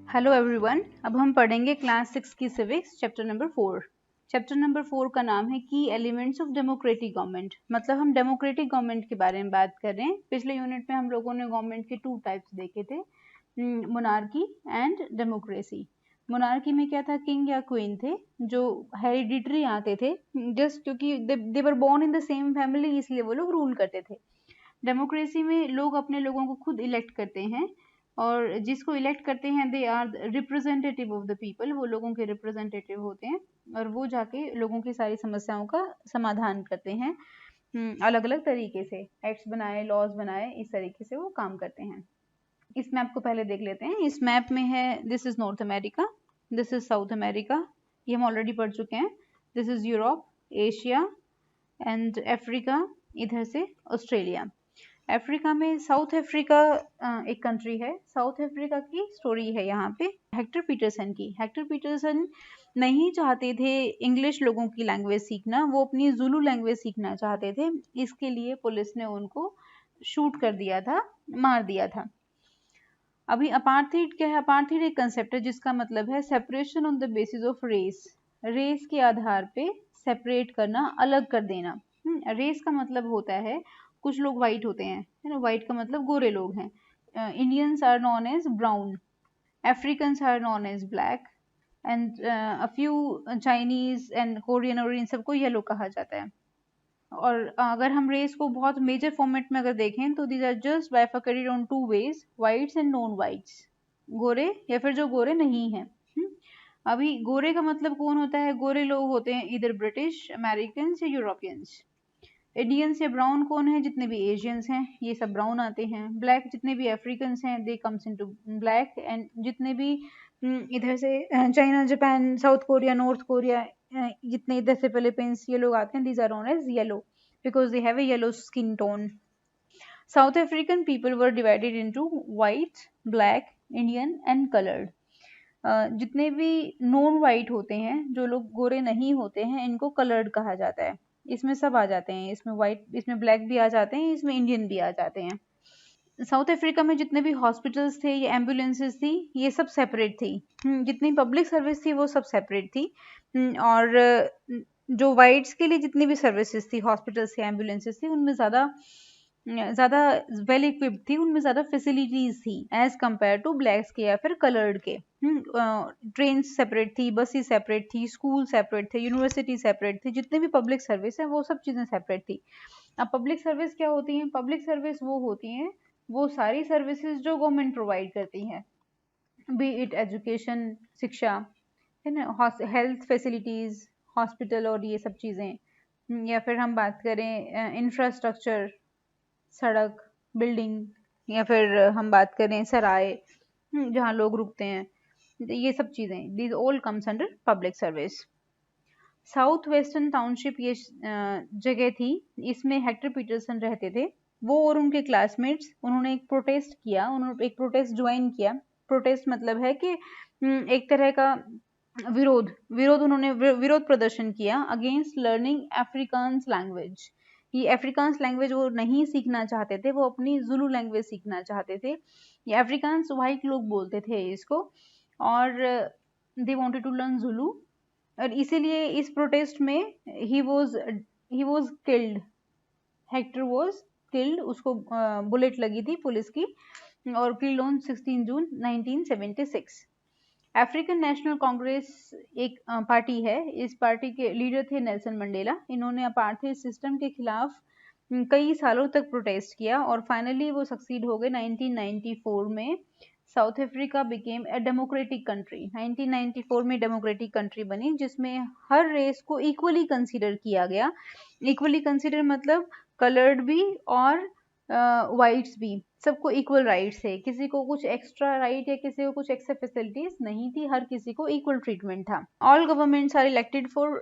Hello everyone, अब हम पढ़ेंगे क्लास 6 की civics chapter number 4। Chapter number 4 का नाम है की एलिमेंट्स ऑफ डेमोक्रेटिक गवर्नमेंट। मतलब हम डेमोक्रेटिक गवर्नमेंट के बारे में बात कर रहे हैं। पिछले यूनिट में हम लोगों ने गवर्नमेंट के 2 टाइप्स देखे थे, मोनार्की एंड डेमोक्रेसी। मोनार्की में क्या था, किंग या क्वीन थे जो हेरिडिटरी आते थे, जस्ट क्योंकि they were born in the same family, इसलिए वो लोग रूल करते थे। डेमोक्रेसी में लोग अपने लोगों को खुद इलेक्ट करते हैं और जिसको इलेक्ट करते हैं they are representative of the people, वो लोगों के रिप्रेजेंटेटिव होते हैं और वो जाके लोगों की सारी समस्याओं का समाधान करते हैं। अलग अलग तरीके से एक्ट्स बनाए, लॉज बनाए, इस तरीके से वो काम करते हैं। इस मैप को पहले देख लेते हैं। इस मैप में है this is north America, this is south America, ये हम ऑलरेडी पढ़ चुके हैं। This is Europe, Asia and Africa, इधर से ऑस्ट्रेलिया। अफ्रीका में साउथ अफ्रीका एक कंट्री है। साउथ अफ्रीका की स्टोरी है यहाँ पे हेक्टर पीटरसन की। हेक्टर पीटरसन नहीं चाहते थे इंग्लिश लोगों की लैंग्वेज सीखना, वो अपनी जुलू लैंग्वेज सीखना चाहते थे। इसके लिए पुलिस ने उनको शूट कर दिया था, मार दिया था। अभी अपार्थाइड क्या है? अपार्थाइड एक कंसेप्ट है जिसका मतलब है separation on the basis of race. Race के आधार पे सेपरेट करना, अलग कर देना। रेस का मतलब होता है, कुछ लोग वाइट होते हैं, है ना, वाइट का मतलब गोरे लोग हैं। Indians are known as brown, Africans are known as black and a few Chinese and Korean और इन सबको येलो कहा जाता है। और अगर हम रेस को बहुत मेजर फॉर्मेट में अगर देखें तो these are just bifurcated on 2 ways, whites and non whites, गोरे या फिर जो गोरे नहीं हैं। अभी गोरे का मतलब कौन होता है? गोरे लोग होते हैं इधर ब्रिटिश, अमेरिकन या यूरोपियंस। इंडियंस या ब्राउन कौन है? जितने भी एशियंस हैं ये सब ब्राउन आते हैं। ब्लैक जितने भी अफ्रीकन्स हैं they comes into black, and जितने भी इधर से China, Japan, South Korea, North Korea, जितने इधर से फिलीपींस, ये लोग आते हैं, these are known as yellow because they have a yellow skin tone. South African people were divided into white, black, Indian and coloured. जितने भी नॉन वाइट होते हैं, जो लोग गोरे नहीं होते हैं, इनको कलर्ड कहा जाता है। इसमें सब आ जाते हैं, इसमें वाइट, इसमें ब्लैक भी आ जाते हैं, इसमें इंडियन भी आ जाते हैं। साउथ अफ्रीका में जितने भी हॉस्पिटल्स थे, ये एम्बुलेंसेस थी, ये सब सेपरेट थी। जितनी पब्लिक सर्विस थी वो सब सेपरेट थी। और जो वाइट्स के लिए जितनी भी सर्विसेज थी, हॉस्पिटल्स या एम्बुलेंसेस थी, उनमें ज़्यादा वेल इक्विप्ड थी, उनमें ज़्यादा फैसिलिटीज थी एज कम्पेयर टू ब्लैक्स के या फिर कलर्ड के। ट्रेन सेपरेट थी, बसेस सेपरेट थी, स्कूल सेपरेट थे, यूनिवर्सिटी सेपरेट थी, जितने भी पब्लिक सर्विस है वो सब चीज़ें सेपरेट थी। अब पब्लिक सर्विस क्या होती हैं? पब्लिक सर्विस वो होती हैं, वो सारी सर्विसेज जो गवर्नमेंट प्रोवाइड करती है, बी इट एजुकेशन, शिक्षा, है ना, हेल्थ फैसिलिटीज, हॉस्पिटल और ये सब चीज़ें। या फिर हम बात करें इंफ्रास्ट्रक्चर, सड़क, बिल्डिंग, या फिर हम बात करें सराय, जहाँ लोग रुकते हैं, ये सब चीज़ें, these all comes under public service. South western township ये जगह थी, इसमें हेक्टर पीटरसन रहते थे। वो और उनके क्लासमेट्स, उन्होंने एक प्रोटेस्ट किया, उन्होंने एक प्रोटेस्ट ज्वाइन किया। प्रोटेस्ट मतलब है कि एक तरह का विरोध उन्होंने विरोध प्रदर्शन किया अगेंस्ट लर्निंग अफ्रीकान्स लैंग्वेज। ये अफ्रीकान्स लैंग्वेज वो नहीं सीखना चाहते थे, वो अपनी जुलू लैंग्वेज सीखना चाहते थे। ये अफ्रीकान्स वाइट लोग बोलते थे इसको, और they wanted to learn Julu, और इसीलिए इस प्रोटेस्ट में he was killed, Hector was killed, उसको बुलेट लगी थी पुलिस की, और killed on 16 June 1976। African national Congress एक पार्टी है, इस पार्टी के लीडर थे नेल्सन मंडेला। इन्होंने अपार्थाइड सिस्टम के खिलाफ कई सालों तक प्रोटेस्ट किया और फाइनली वो सक्सीड हो गए 1994 में। South Africa became a democratic country. 1994 में डेमोक्रेटिक कंट्री बनी जिसमें हर रेस को इक्वली कंसीडर किया गया। इक्वली कंसीडर मतलब कलर्ड भी और वाइट्स भी, सबको इक्वल राइट्स थे। किसी को कुछ एक्स्ट्रा राइट या किसी को कुछ एक्स्ट्रा फैसिलिटीज नहीं थी, हर किसी को इक्वल ट्रीटमेंट था। All governments are elected for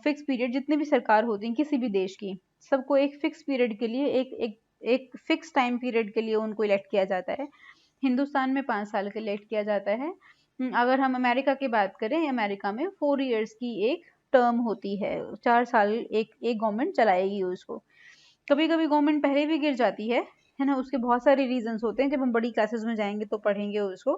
fix period. जितनी भी सरकार होती है किसी भी देश की, सबको एक फिक्स पीरियड के लिए, एक फिक्स टाइम पीरियड के लिए उनको इलेक्ट किया जाता है। हिंदुस्तान में 5 साल के इलेक्ट किया जाता है। अगर हम अमेरिका की बात करें, अमेरिका में 4 इयर्स की एक टर्म होती है, 4 साल एक गवर्नमेंट चलाएगी उसको। कभी कभी गवर्नमेंट पहले भी गिर जाती है, है ना, उसके बहुत सारे रीजंस होते हैं, जब हम बड़ी क्लासेस में जाएंगे तो पढ़ेंगे उसको।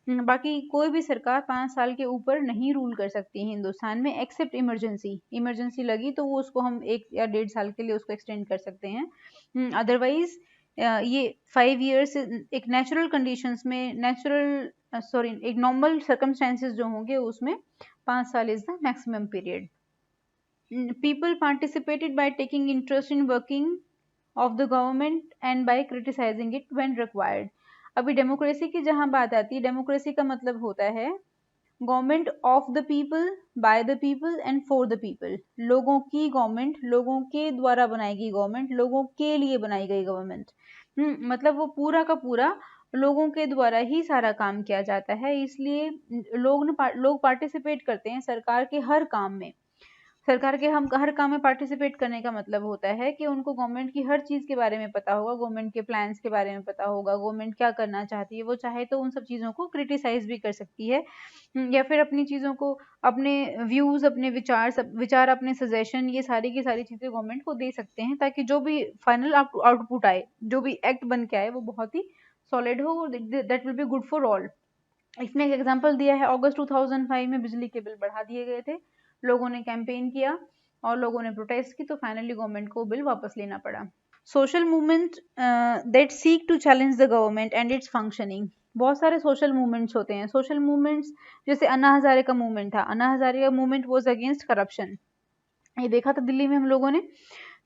बाकी कोई भी सरकार 5 साल के ऊपर नहीं रूल कर सकती है हिंदुस्तान में, एक्सेप्ट इमरजेंसी लगी तो वो उसको हम 1 या 1.5 साल के लिए उसको एक्सटेंड कर सकते हैं। अदरवाइज ये 5 ईयर्स एक नेचुरल कंडीशंस में, एक नॉर्मल सर्कमस्टेंसेस जो होंगे उसमें 5 साल is the maximum period. People participated by taking interest in working of the government and by criticizing it when required। अभी डेमोक्रेसी की जहां बात आती है, डेमोक्रेसी का मतलब होता है government of the people, by the people and for the people. लोगों की गवर्नमेंट, लोगों के द्वारा बनाई गई गवर्नमेंट, लोगों के लिए बनाई गई गवर्नमेंट। मतलब वो पूरा का पूरा लोगों के द्वारा ही सारा काम किया जाता है, इसलिए लोग पार्टिसिपेट करते हैं सरकार के हर काम में। सरकार के हम हर काम में पार्टिसिपेट करने का मतलब होता है कि उनको गवर्नमेंट की हर चीज के बारे में पता होगा, गवर्नमेंट के प्लान्स के बारे में पता होगा, गवर्नमेंट क्या करना चाहती है। वो चाहे तो उन सब चीजों को क्रिटिसाइज भी कर सकती है, या फिर अपनी चीजों को, अपने व्यूज, अपने विचार, अपने सजेशन, ये सारी की सारी चीजें गवर्नमेंट को दे सकते हैं, ताकि जो भी फाइनल आउटपुट आए, जो भी एक्ट बन के आए, वो बहुत ही सॉलिड हो, that will be good for all. इसमें एक एग्जांपल दिया है, अगस्त 2005 में बिजली के बिल बढ़ा दिए गए थे, लोगों ने कैंपेन किया और लोगों ने प्रोटेस्ट की, तो फाइनली गवर्नमेंट को बिल वापस लेना पड़ा। Social movement that seek to challenge the government and its functioning. बहुत सारे सोशल मूवमेंट्स होते हैं। सोशल मूवमेंट्स जैसे अन्ना हजारे का मूवमेंट था, अन्ना हजारे का मूवमेंट वाज अगेंस्ट करप्शन, ये देखा था दिल्ली में हम लोगों ने।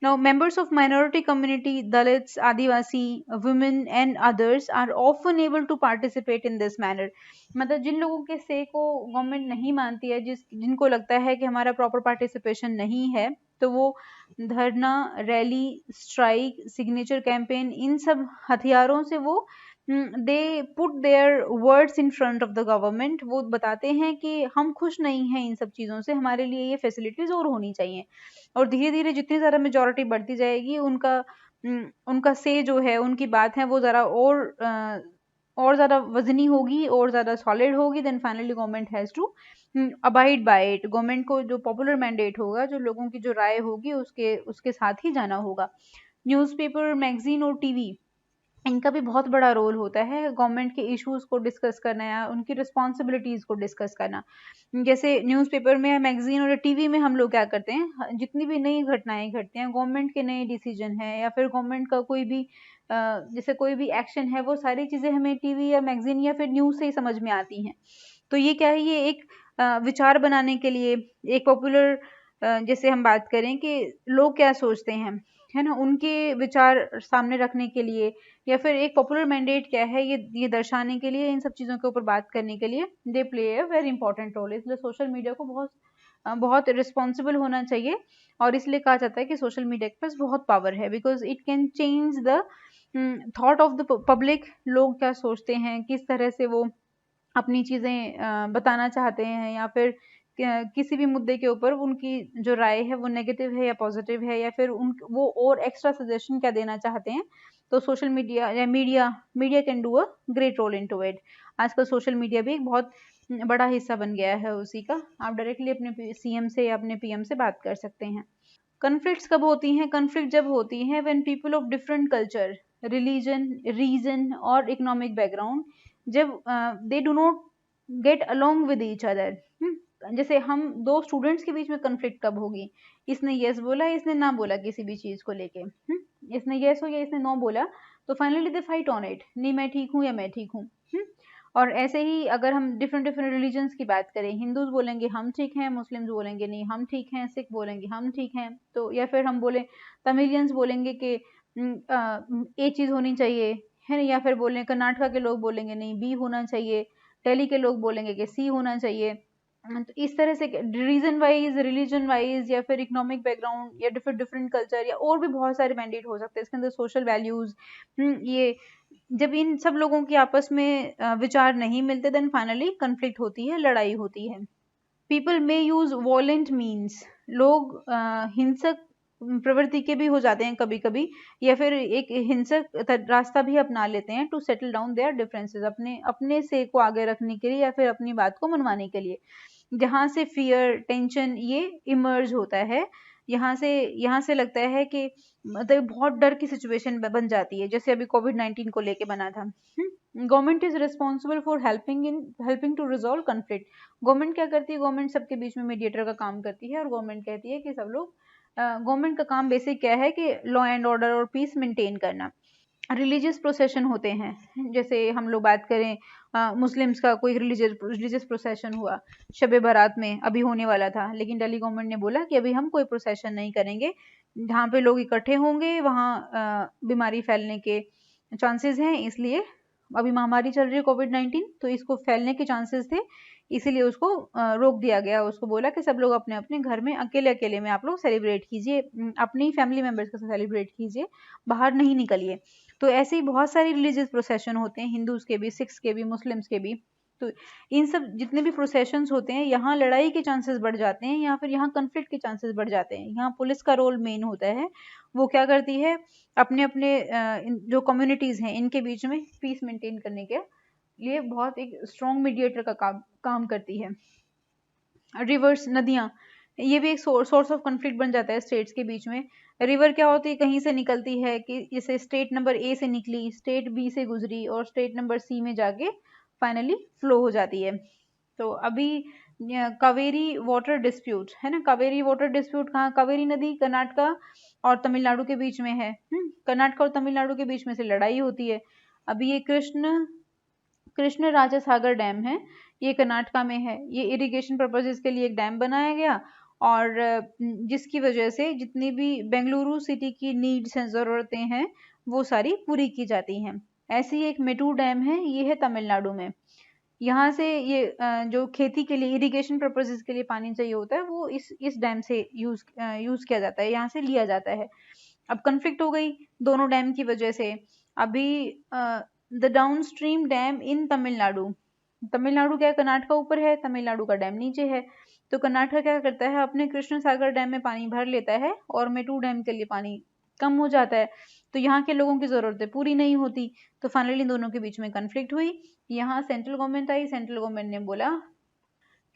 Now, members of minority community, Dalits, Adivasi, women and others are often able to participate in this manner। मतलब जिन लोगों के से को गवर्नमेंट नहीं मानती है, जिनको लगता है कि हमारा प्रॉपर पार्टिसिपेशन नहीं है, तो वो धरना, रैली, स्ट्राइक, सिग्नेचर कैंपेन, इन सब हथियारों से वो they put their words in front of the government. वो बताते हैं कि हम खुश नहीं हैं इन सब चीज़ों से, हमारे लिए ये फैसिलिटीज और होनी चाहिए। और धीरे धीरे जितनी ज़्यादा मेजोरिटी बढ़ती जाएगी, उनका से जो है, उनकी बात है, वो ज़रा और ज़्यादा वजनी होगी और ज़्यादा सॉलिड होगी। Then finally government has to abide by it. Government को जो पॉपुलर मैंडेट होगा, जो लोगों की जो राय होगी, उसके साथ ही जाना होगा। न्यूज़पेपर, मैगजीन और टीवी, इनका भी बहुत बड़ा रोल होता है गवर्नमेंट के इश्यूज को डिस्कस करना या उनकी रिस्पॉन्सिबिलिटीज को डिस्कस करना। जैसे न्यूज़पेपर में, मैगजीन और टीवी में हम लोग क्या करते हैं, जितनी भी नई घटनाएं घटती हैं, गवर्नमेंट के नए डिसीजन है या फिर गवर्नमेंट का कोई भी जैसे कोई भी एक्शन है, वो सारी चीजें हमें टीवी या मैगजीन या फिर न्यूज से ही समझ में आती हैं। तो ये क्या है, ये एक विचार बनाने के लिए, एक पॉपुलर, जैसे हम बात करें कि लोग क्या सोचते हैं, है ना, उनके विचार सामने रखने के लिए, या फिर एक पॉपुलर मैंडेट क्या है, ये दर्शाने के लिए, इन सब चीज़ों के ऊपर बात करने के लिए they play a very important role. इसलिए सोशल मीडिया को बहुत रिस्पॉन्सिबल होना चाहिए, और इसलिए कहा जाता है कि सोशल मीडिया के पास बहुत पावर है, because it can change the thought of the public. लोग क्या सोचते हैं, किस तरह से वो अपनी चीज़ें बताना चाहते हैं, या फिर किसी भी मुद्दे के ऊपर उनकी जो राय है वो नेगेटिव है या पॉजिटिव है, या फिर वो और एक्स्ट्रा सजेशन क्या देना चाहते हैं। तो सोशल मीडिया या media can do a great role into it. आजकल सोशल मीडिया भी एक बहुत बड़ा हिस्सा बन गया है उसी का। आप डायरेक्टली अपने सीएम से या अपने पीएम से बात कर सकते हैं। कन्फ्लिक्ट्स कब होती हैं? कन्फ्लिक्ट जब होती हैं when people of different culture, religion, region और इकोनॉमिक बैकग्राउंड, जब they do not get along with each other. जैसे हम दो स्टूडेंट्स के बीच में कन्फ्लिक्ट कब होगी, इसने यस बोला, इसने ना बोला किसी भी चीज को लेके, इसने यस हो या इसने नो बोला, तो finally they fight on it, नहीं मैं ठीक हूँ या मैं ठीक हूँ। और ऐसे ही अगर हम डिफरेंट रिलीजन्स की बात करें, हिंदूज बोलेंगे हम ठीक हैं, मुस्लिम्स बोलेंगे नहीं हम ठीक हैं, सिख बोलेंगे हम ठीक हैं, तो या फिर हम बोले तमिलियंस बोलेंगे कि ए चीज होनी चाहिए, है ना, या फिर बोले कर्नाटका के लोग बोलेंगे नहीं बी होना चाहिए, दिल्ली के लोग बोलेंगे कि सी होना चाहिए। तो इस तरह से रीजन वाइज, रिलीजन वाइज, या फिर इकोनॉमिक बैकग्राउंड, या डिफरेंट कल्चर, या और भी बहुत सारे मैंडेट हो सकते हैं इसके अंदर, सोशल वैल्यूज, ये जब इन सब लोगों की आपस में विचार नहीं मिलते, देन फाइनली कन्फ्लिक्ट होती है, लड़ाई होती है। पीपल मे यूज वॉलेंट मीन्स, लोग हिंसक प्रवृत्ति के भी हो जाते हैं कभी कभी, या फिर एक हिंसक रास्ता भी अपना लेते हैं to settle down their differences, अपने से को आगे रखने के लिए या फिर अपनी बात को मनवाने के लिए। जहाँ से फियर, टेंशन ये इमर्ज होता है, यहाँ से लगता है कि मतलब बहुत डर की सिचुएशन बन जाती है, जैसे अभी कोविड-19 को लेके बना था। Government is responsible for helping to resolve conflict. Government क्या करती है? गवर्नमेंट सबके बीच में मीडिएटर का काम करती है, और गवर्नमेंट कहती है कि सब लोग, गवर्नमेंट का काम बेसिक क्या है कि लॉ एंड ऑर्डर और पीस मेंटेन करना। रिलीजियस प्रोसेशन होते हैं, जैसे हम लोग बात करें मुस्लिम्स का कोई रिलीजियस प्रोसेशन हुआ शब बारात में, अभी होने वाला था, लेकिन दिल्ली गवर्नमेंट ने बोला कि अभी हम कोई प्रोसेशन नहीं करेंगे, जहाँ पे लोग इकट्ठे होंगे वहाँ बीमारी फैलने के चांसेस हैं, इसलिए अभी महामारी चल रही है कोविड-19, तो इसको फैलने के चांसेस थे, इसीलिए उसको रोक दिया गया। उसको बोला कि सब लोग अपने अपने घर में अकेले अकेले में आप लोग सेलिब्रेट कीजिए, अपनी फैमिली मेंबर्स के साथ सेलिब्रेट कीजिए, बाहर नहीं निकलिए। तो ऐसे ही बहुत सारी रिलीजियस प्रोसेशन होते हैं, हिंदूज के भी, सिख्स के भी, मुस्लिम्स के भी। तो इन सब जितने भी प्रोसेशंस होते हैं, यहाँ लड़ाई के चांसेस बढ़ जाते हैं, या फिर यहाँ कन्फ्लिक्ट के चांसेस बढ़ जाते हैं। यहाँ पुलिस का रोल मेन होता है, वो क्या करती है, अपने अपने जो कम्युनिटीज हैं इनके बीच में पीस मेंटेन करने के लिए बहुत एक स्ट्रॉन्ग मीडिएटर का काम करती है। रिवर्स, नदियाँ, ये भी एक सोर्स ऑफ कॉन्फ्लिक्ट बन जाता है स्टेट्स के बीच में। रिवर क्या होती है? कहीं से निकलती है, कि जैसे स्टेट नंबर ए से निकली, स्टेट बी से गुजरी, और स्टेट नंबर सी में जाके फाइनली फ्लो हो जाती है। तो अभी कावेरी वाटर डिस्प्यूट है ना, कावेरी वाटर डिस्प्यूट कहाँ? कावेरी नदी कर्नाटका और तमिलनाडु के बीच में है। कर्नाटका और तमिलनाडु के बीच में से लड़ाई होती है। अभी ये कृष्ण राजा सागर डैम है, ये कर्नाटका में है। ये इरिगेशन पर्पसेस के लिए एक डैम बनाया गया, और जिसकी वजह से जितनी भी बेंगलुरु सिटी की नीड्स हैं, ज़रूरतें हैं, वो सारी पूरी की जाती हैं। ऐसे ही एक मेटूर डैम है, ये है तमिलनाडु में। यहाँ से ये जो खेती के लिए, इरिगेशन पर्पसेस के लिए पानी चाहिए होता है, वो इस डैम से यूज किया जाता है, यहाँ से लिया जाता है। अब कन्फ्लिक्ट हो गई दोनों डैम की वजह से। अभी द डाउन स्ट्रीम डैम इन तमिलनाडु, तमिलनाडु क्या है, कर्नाटका ऊपर है, तमिलनाडु का डैम नीचे है। तो कर्नाटका क्या करता है, अपने कृष्ण सागर डैम में पानी भर लेता है, और मेटू डैम के लिए पानी कम हो जाता है, तो यहाँ के लोगों की जरूरतें पूरी नहीं होती। तो फाइनली दोनों के बीच में कन्फ्लिक्ट हुई। यहाँ सेंट्रल गवर्नमेंट आई, सेंट्रल गवर्नमेंट ने बोला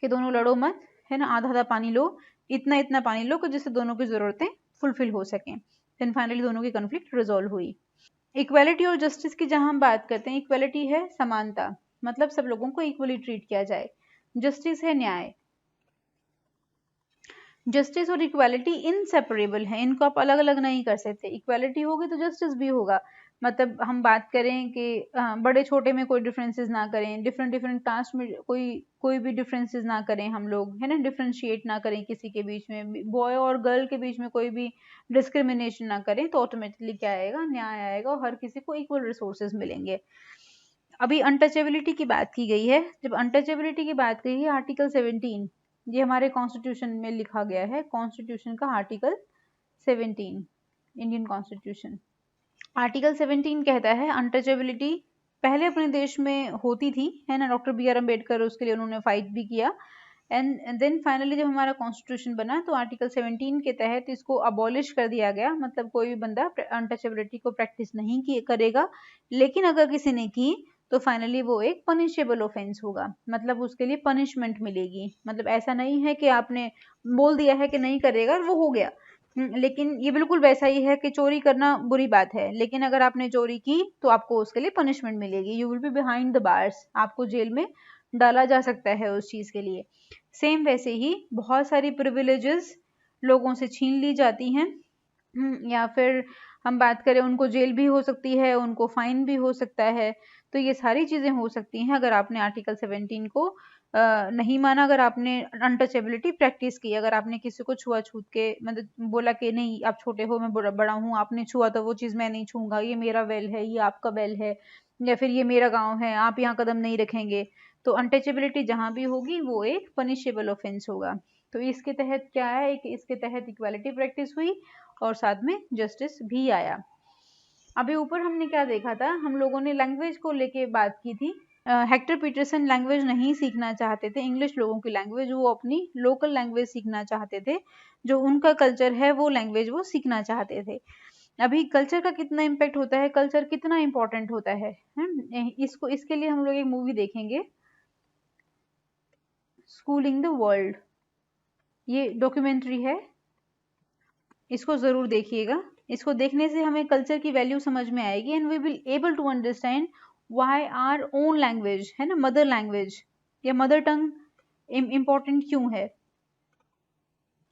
कि दोनों लड़ो मत, है ना, आधा आधा पानी लो, इतना इतना पानी लो कि जिससे दोनों की जरूरतें फुलफिल हो सकें। देन फाइनली दोनों की कन्फ्लिक्ट रिजॉल्व हुई। इक्वालिटी और जस्टिस की जहां हम बात करते हैं, इक्वालिटी है समानता, मतलब सब लोगों को इक्वली ट्रीट किया जाए। जस्टिस है न्याय। जस्टिस और इक्वालिटी इनसेपरेबल है, इनको आप अलग अलग नहीं कर सकते। इक्वालिटी होगी तो जस्टिस भी होगा। मतलब हम बात करें कि बड़े छोटे में कोई डिफरेंसेस ना करें, डिफरेंट डिफरेंट कास्ट में कोई भी डिफरेंसेस ना करें, हम लोग, है ना, डिफरेंशिएट ना करें किसी के बीच में, बॉय और गर्ल के बीच में कोई भी डिस्क्रिमिनेशन ना करें, तो ऑटोमेटिकली क्या आएगा, न्याय आएगा, और हर किसी को इक्वल रिसोर्सेज मिलेंगे। अभी अनटचेबिलिटी की बात की गई है। जब अनटचेबिलिटी की बात की है, आर्टिकल 17, ये हमारे कॉन्स्टिट्यूशन में लिखा गया है, कॉन्स्टिट्यूशन का आर्टिकल 17, इंडियन कॉन्स्टिट्यूशन। आर्टिकल 17 कहता है अनटचेबिलिटी पहले अपने देश में होती थी, है ना, डॉक्टर बी आर अम्बेडकर उसके लिए उन्होंने फाइट भी किया, एंड देन फाइनली जब हमारा कॉन्स्टिट्यूशन बना तो आर्टिकल 17 के तहत इसको अबॉलिश कर दिया गया। मतलब कोई भी बंदा अनटचेबिलिटी को प्रैक्टिस नहीं करेगा, लेकिन अगर किसी ने की तो फाइनली वो एक पनिशेबल ऑफेंस होगा, मतलब उसके लिए पनिशमेंट मिलेगी। मतलब ऐसा नहीं है कि आपने बोल दिया है कि नहीं करेगा और वो हो गया। लेकिन ये बिल्कुल वैसा ही है कि चोरी करना बुरी बात है, लेकिन अगर आपने चोरी की तो आपको उसके लिए पनिशमेंट मिलेगी, you will be behind the bars, आपको जेल में डाला जा सकता है उस चीज के लिए। सेम वैसे ही बहुत सारी प्रिविलेजेस लोगों से छीन ली जाती हैं, या फिर हम बात करें उनको जेल भी हो सकती है, उनको फाइन भी हो सकता है। तो ये सारी चीजें हो सकती हैं अगर आपने आर्टिकल 17 को नहीं माना, अगर आपने अनटचेबिलिटी प्रैक्टिस की, अगर आपने किसी को छुआ छूत के मतलब बोला कि नहीं आप छोटे हो मैं बड़ा हूँ, आपने छुआ तो वो चीज मैं नहीं छूंगा, ये मेरा वेल है, ये आपका वेल है, या फिर ये मेरा गाँव है, आप यहाँ कदम नहीं रखेंगे, तो अनटचेबिलिटी जहां भी होगी वो एक पनिशेबल ऑफेंस होगा। तो इसके तहत क्या है, इसके तहत इक्वालिटी प्रैक्टिस हुई और साथ में जस्टिस भी आया। अभी ऊपर हमने क्या देखा था, हम लोगों ने लैंग्वेज को लेके बात की थी। हेक्टर पीटरसन लैंग्वेज नहीं सीखना चाहते थे, इंग्लिश लोगों की लैंग्वेज, वो अपनी लोकल लैंग्वेज सीखना चाहते थे, जो उनका कल्चर है वो लैंग्वेज वो सीखना चाहते थे। अभी कल्चर का कितना इम्पैक्ट होता है, कल्चर कितना इंपॉर्टेंट होता है, इसके लिए हम लोग एक मूवी देखेंगे, स्कूलिंग द वर्ल्ड, ये डॉक्यूमेंट्री है, इसको ज़रूर देखिएगा। इसको देखने से हमें कल्चर की वैल्यू समझ में आएगी and we will able to understand why our own language, है ना, मदर लैंग्वेज या मदर टंग इम्पोर्टेंट क्यों है,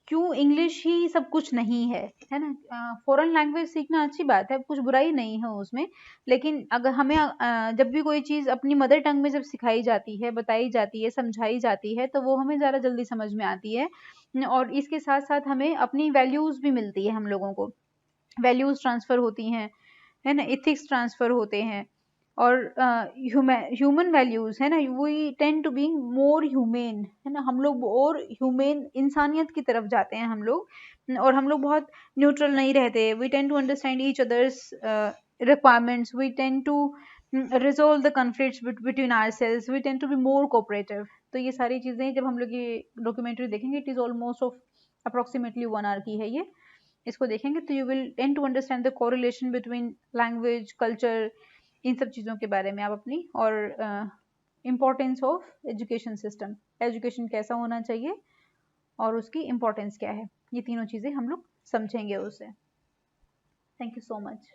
क्यों इंग्लिश ही सब कुछ नहीं है ना। फॉरेन लैंग्वेज सीखना अच्छी बात है, कुछ बुराई नहीं है उसमें, लेकिन अगर हमें जब भी कोई चीज़ अपनी मदर टंग में जब सिखाई जाती है, बताई जाती है, समझाई जाती है, तो वो हमें ज़्यादा जल्दी समझ में आती है और इसके साथ साथ हमें अपनी वैल्यूज़ भी मिलती है, हम लोगों को वैल्यूज़ ट्रांसफ़र होती हैं, है ना, एथिक्स ट्रांसफ़र होते हैं और ह्यूमन वैल्यूज़, है ना, we tend to be more humane, है ना, हम लोग और ह्यूमेन इंसानियत की तरफ जाते हैं हम लोग, और हम लोग बहुत न्यूट्रल नहीं रहते। We tend to understand each others requirements, we tend to resolve the conflicts between ourselves, we tend to be more cooperative. तो ये सारी चीज़ें जब हम लोग ये डॉक्यूमेंट्री देखेंगे, it is almost of approximately 1 hour की है ये, इसको देखेंगे तो you will tend to understand the correlation between language, culture, इन सब चीज़ों के बारे में आप अपनी, और importance of education system, education कैसा होना चाहिए और उसकी इम्पोर्टेंस क्या है, ये तीनों चीज़ें हम लोग समझेंगे उससे। Thank you so much.